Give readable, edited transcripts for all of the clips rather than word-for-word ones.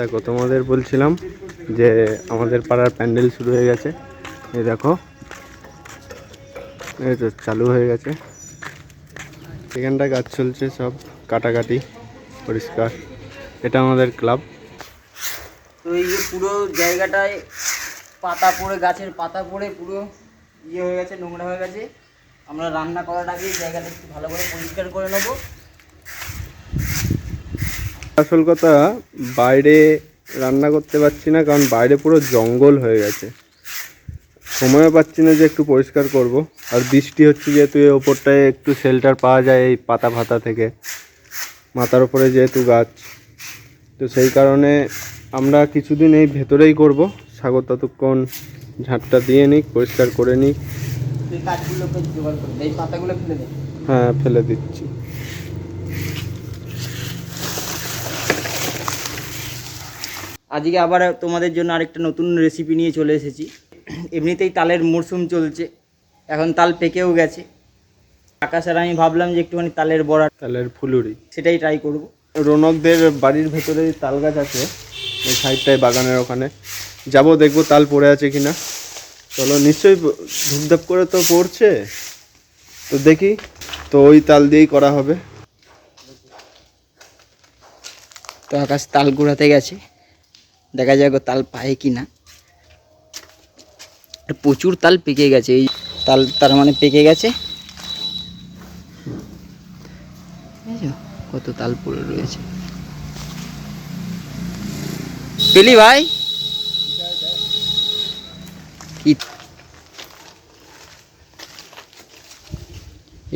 দেখো তোমাদের বলছিলাম যে আমাদের পাড়ার প্যান্ডেল শুরু হয়ে গেছে। এই দেখো, এই তো চালু হয়ে গেছে। এখানটা কাজ চলছে, সব কাটাকাটি পরিষ্কার। এটা আমাদের ক্লাব। তো এই যে পুরো জায়গাটায় পাতা পড়ে, গাছের পাতা পড়ে পুরো হয়ে গেছে, নোংরা হয়ে গেছে। আমরা রান্না করার আগে জায়গাটা একটু ভালো করে পরিষ্কার করে নেব। আসল কথা, বাইরে রান্না করতে পারছি না, কারণ বাইরে পুরো জঙ্গল হয়ে গেছে। সময়ও পাচ্ছি না যে একটু পরিষ্কার করব। আর বৃষ্টি হচ্ছে যেহেতু, এই ওপরটায় একটু শেল্টার পাওয়া যায় এই পাতা ফাতা থেকে, মাথার ওপরে যেহেতু গাছ, তো সেই কারণে আমরা কিছুদিন এই ভেতরেই করব। সাগর ততক্ষণ ঝাঁটটা দিয়ে নিক, পরিষ্কার করে নিক। কাঠগুলোকে জোগাড় করে এই পাতাগুলো ফেলে দেয়। হ্যাঁ, ফেলে দিচ্ছি। আজকে আবার তোমাদের জন্য আরেকটা নতুন রেসিপি নিয়ে চলে এসেছি। এমনিতেই তালের মরশুম চলছে, এখন তাল পেকেও গেছে। আকাশ আর আমি ভাবলাম যে একটুখানি তালের বড়া, তালের ফুলুরি, সেটাই ট্রাই করব। রৌনকদের বাড়ির ভেতরে তাল গাছ আছে, ওই সাইডটায় বাগানের ওখানে যাব, দেখবো তাল পড়ে আছে কিনা। চলো, নিশ্চয়ই ধূপধাপ করে তো পড়ছে, তো দেখি। তো ওই তাল দিয়েই করা হবে। তো আকাশ তাল কুড়াতে গেছে, দেখা যাক তাল পায় কি না। প্রচুর তাল পেকে গেছে, এই তাল তার মানে পেকে গেছে। কত তাল পড়ে রয়েছে। পেলি ভাই?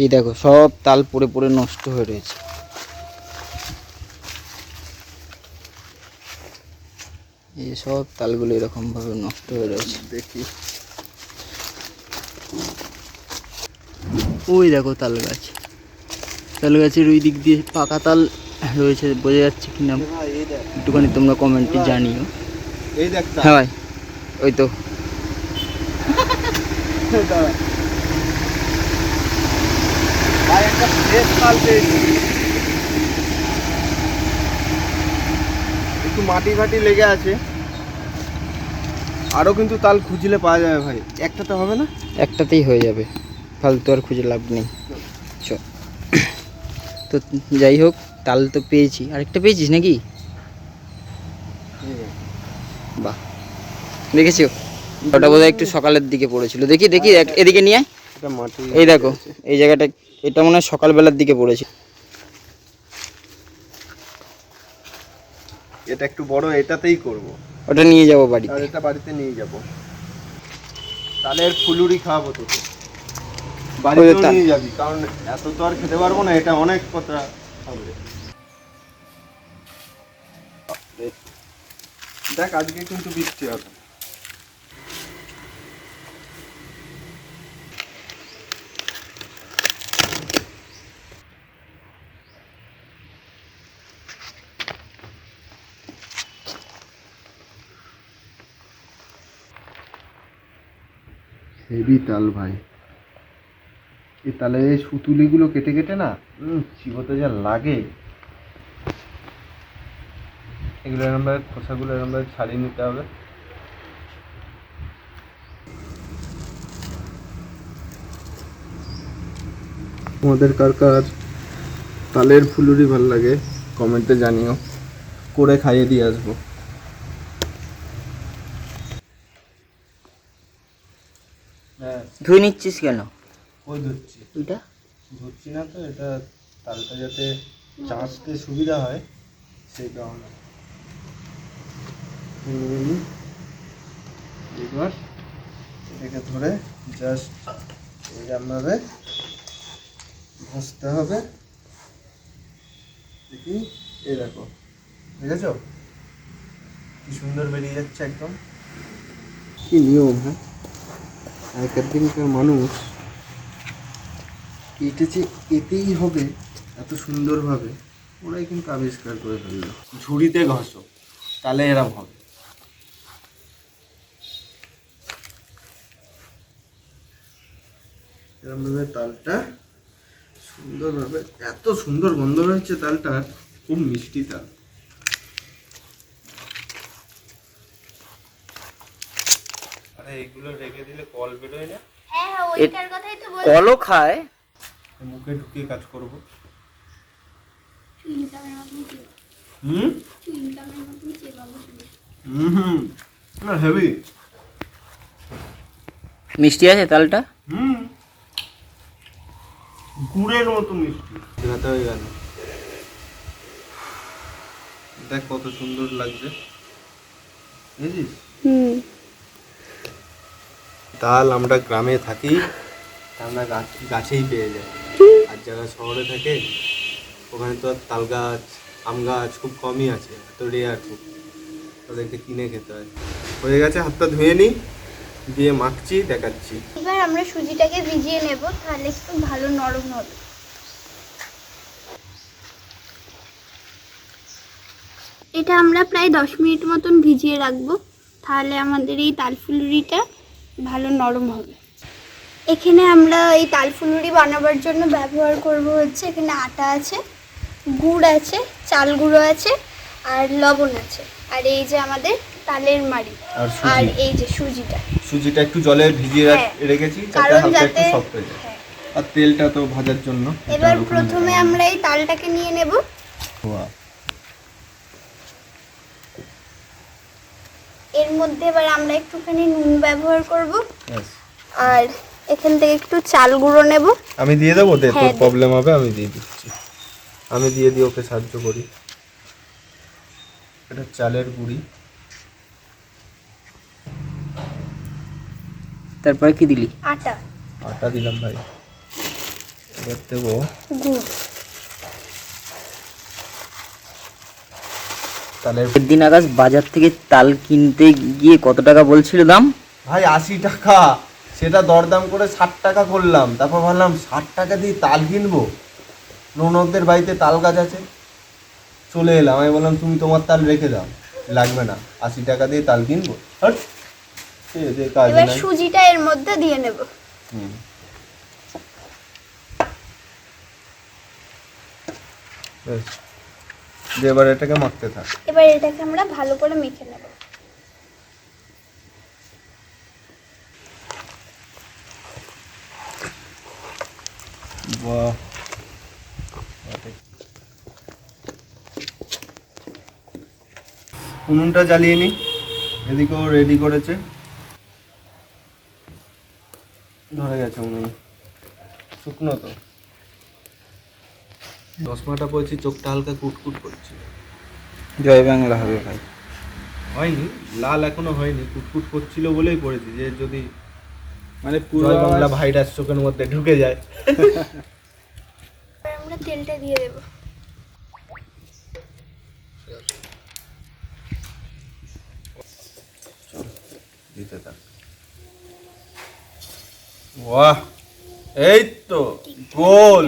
এই দেখো, সব তাল পড়ে পড়ে নষ্ট হয়ে রয়েছে। এই সব তালগুলো এরকম ভাবে নষ্ট হয়ে রয়েছে। দেখি, ওই দেখো তাল গাছ, তাল গাছের ওই দিক দিয়ে পাকা তাল রয়েছে, বোঝা যাচ্ছে কিনা একটুখানি তোমরা কমেন্টে জানিও। এই দেখ। হ্যাঁ ভাই, ওই তো একটু মাটি ফাটি লেগে আছে, আরো কিন্তু তাল খুঁজলে পাওয়া যাবে ভাই। একটাতে হবে না? একটাতেই হয়ে যাবে, ফালতু আর খুঁজে লাভ নেই। তো যাই হোক, তাল তো পেয়েছি। আরেকটা পেয়েছিস নাকি? বাহ, দেখেছো? ওটা বোধহয় একটু সকালের দিকে পড়েছিল। দেখি দেখি, এদিকে নিয়ে। এই দেখো, এই জায়গাটা, এটা মনে হয় সকালবেলার দিকে পড়েছে। এটা একটু বড়, এটাতেই করব। ওটা নিয়ে যাবো বাড়ি, আর এটা বাড়িতে নিয়ে যাব। তালের ফুলুরি খাওয়াবো তোকে, বাড়িতেও নিয়ে যাবি, কারণ এত তো আর খেতে পারবো না, এটা অনেক কথা হবে। দেখ, আজকে কিন্তু বৃষ্টি হবে। হেভি তাল ভাই। এই তালের এই সুতুলিগুলো কেটে কেটে না, চিবোতে যা লাগে। এগুলো এরমভাবে, খোসাগুলো এরমভাবে ছাড়িয়ে নিতে হবে। তোমাদের কার কার তালের ফুলুরি ভাল লাগে কমেন্টে জানিও, করে খাইয়ে দিয়ে আসবো। হ্যাঁ, ধুয়ে নিচ্ছিস কেন? ওই ধুচ্ছি। এটা ধুচ্ছি না তো, এটা তালটা যাতে চাষতে সুবিধা হয় সেই কারণে। এবার এটাকে ধরে জাস্ট এরকমভাবে ঘষতে হবে। দেখি, এই দেখো, দেখেছো কি সুন্দর বেরিয়ে যাচ্ছে একদম। কি নিয়ম! হ্যাঁ, আগের দিনকার মানুষ এটা যে এতেই হবে এত সুন্দরভাবে, ওরাই কিন্তু আবিষ্কার করে ফেললো। ঝুড়িতে ঘষো, তাহলে এরম হবে। এরমভাবে তালটা সুন্দরভাবে, এত সুন্দর গন্ধ হচ্ছে তালটার, খুব মিষ্টি তাল। মাথায় এইগুলো রেখে দিলে কল বেরোয় না। হ্যাঁ হ্যাঁ ওইটার কথাই তো বলছি। কলও খায়। মুখে ঢুকিয়ে কাজ করব। চুইংগামের মতন চেবাবো। হুম চুইংগামের মতন চেবাবো। হুম না হেভি। মিষ্টি আছে তালটা? হুম গুড়ের মতো মিষ্টি। ভাতে হয়ে গেল। দেখ কত সুন্দর লাগছে, বুঝিস? তাল আমরা গ্রামে থাকি, আমরা গাছেই পেয়ে যাই। আর যারা শহরে থাকে ওখানে তো আর তাল গাছ আম গাছ খুব কমই আছে, তো রেয়ার খুব, ওদেরকে কিনে খেতে হয়। হয়ে গেছে, হাতটা ধুয়ে নিই, দিয়ে মাখছি, দেখাচ্ছি। এবার আমরা সুজিটাকে ভিজিয়ে নেব, তাহলে একটু ভালো নরম হবে। এটা আমরা প্রায় 10 মিনিট মতন ভিজিয়ে রাখবো, তাহলে আমাদের এই তালফুলুরিটা ভালো নরম হবে। এখানে আমরা এই তালফুলুরি বানাবার জন্য ব্যবহার করব হচ্ছে, এখানে আটা আছে, গুড় আছে, চাল গুঁড়ো আছে, আর লবণ আছে, আর এই যে আমাদের তালের মাড়ি, আর এই যে সুজিটা একটু জলে ভিজিয়ে রেখেছি কারণ যাতে সফট হয়ে যায়। আর তেলটা তো ভাজার জন্য। এবার প্রথমে আমরা এই তালটাকে নিয়ে নেব। এর মধ্যে এবার আমরা একটুখানি নুন ব্যবহার করব, আর এখান থেকে একটু চাল গুঁড়ো নেব। আমি দিয়ে দেবো, তোর প্রবলেম হবে, আমি দিয়ে দিচ্ছি। আমি দিয়ে দিই, ওকে সাহায্য করি। এটা চালের গুঁড়ি। তারপরে কি দিলি? আটা দিলাম ভাই। এবার দেবো গুড়। তালের দিন আকাশ বাজার থেকে তাল কিনতে গিয়ে কত টাকা বলছিল দাম? ভাই 80 টাকা। সেটা দরদাম করে 60 টাকা করলাম। তারপর ভাবলাম 60 টাকা দিয়ে তাল কিনবো, রৌনকদের বাড়িতে তাল গাছ আছে, চলে এলাম। আমি বললাম তুমি তোমার তাল রেখে দাও, লাগবে না, 80 টাকা দিয়ে তাল কিনবো। এবার সুজিটা এর মধ্যে দিয়ে নেব। এবার এটাকে মাখতে থাক। এবার এটাকে আমরা ভালো করে মেখে নেব। বাহ, উনুনটা জ্বালিয়ে নি, এদিকেও রেডি করেছে। ধরে গেছে উনুন, শুকনো তো। চশমাটা পড়ছি, চোখটা হালকা কুটকুট করছে। জয় বাংলা হবে ভাই। হয়নি, লাল এখনো হয়নি, কুটকুট করছিল বলেই পড়েছি, যে যদি মানে জয় বাংলা ভাইরাস চোখের মধ্যে ঢুকে যায়। আমরা তেলটা দিয়ে দেব। দিতে থাক। বাহ, এই তো গোল।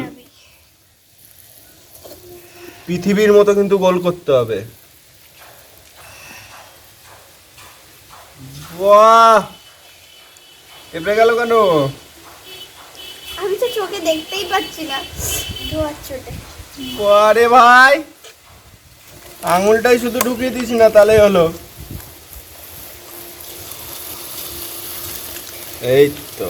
পৃথিবীর মতো কিন্তু গোল করতে হবে। বাহ, এপড়ে গেল কেন? আমি তো চোখে দেখতেই পাচ্ছি না, ধোয়ার চোটে। আরে ভাই, আঙুলটাই শুধু ঢুকিয়ে দিস না, তাহলেই হলো। এই তো,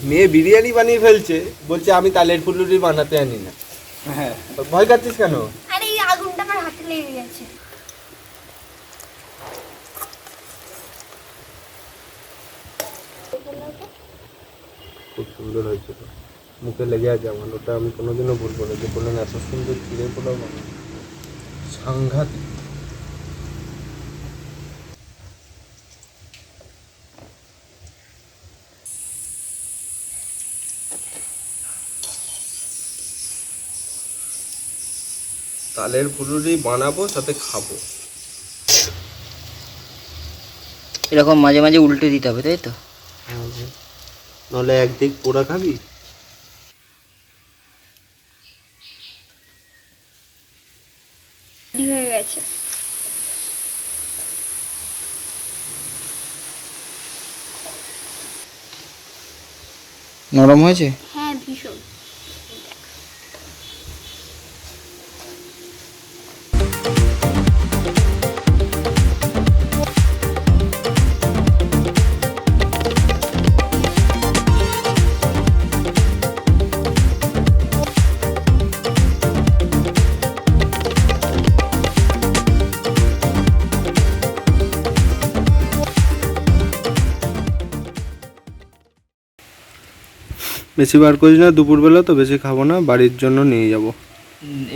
মেয়ে বিরিয়ানি বানিয়ে ফেলছে, বলছে আমি তালের ফুলুরি বানাতে আনি না। হ্যাঁ, ভয় কাটছিস কেন? আরে এই আগুনটা আমার হাতে লেগে গেছে। খুব সুন্দর হয়েছে তো, মুখে লেগে আছে আমার। ওটা আমি কোনোদিনও ভুলবো না, যে বললেন এত সুন্দর চিড়ে পোলাও বানানো, সাংঘাতিক। তালের ফুলুরি বানাবো, সাথে খাবো। এরকম মাঝে মাঝে উল্টে দিতে হবে, তাই তো? নাহলে একদিক পোড়া খাবি। হয়ে গেছে। নরম হয়েছে? হ্যাঁ, ভীষণ। বেশি বার করিস না, দুপুরবেলা তো বেশি খাবো না, বাড়ির জন্য নিয়ে যাব।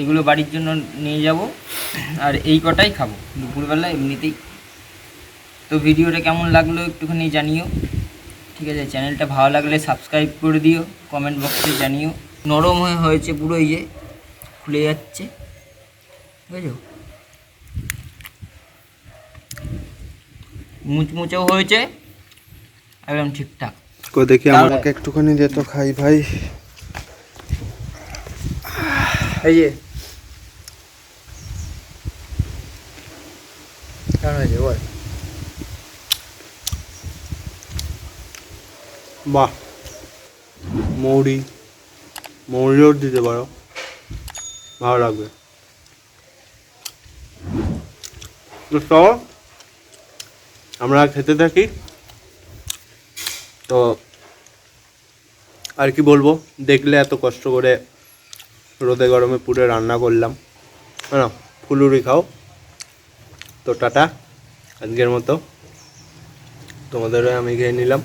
এগুলো বাড়ির জন্য নিয়ে যাব, আর এই কটাই খাবো দুপুরবেলা এমনিতেই। তো ভিডিওটা কেমন লাগলো একটুখানি জানিও, ঠিক আছে? চ্যানেলটা ভালো লাগলে সাবস্ক্রাইব করে দিও, কমেন্ট বক্সে জানিও। নরম হয়েছে পুরো, এই যে খুলে যাচ্ছে, বুঝেছো? মুচমুচেও হয়েছে, একদম ঠিকঠাক। দেখি আমাকে একটুখানি দে তো খাই ভাই। এই যে কেমন হয়েছে বল? বাহ, মৌরিও দিতে পারো, ভালো লাগবে। তো চলো আমরা খেতে থাকি। তো আর কি বলবো, দেখলে এত কষ্ট করে রোদে গরমে পুড়ে রান্না করলাম, হ্যাঁ ফুলুরি খাও। তো টাটা, আজকের মতো তোমাদেরও আমি খেয়ে নিলাম।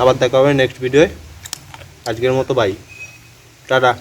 আবার দেখা হবে নেক্সট ভিডিওয়। আজকের মতো বাই, টাটা।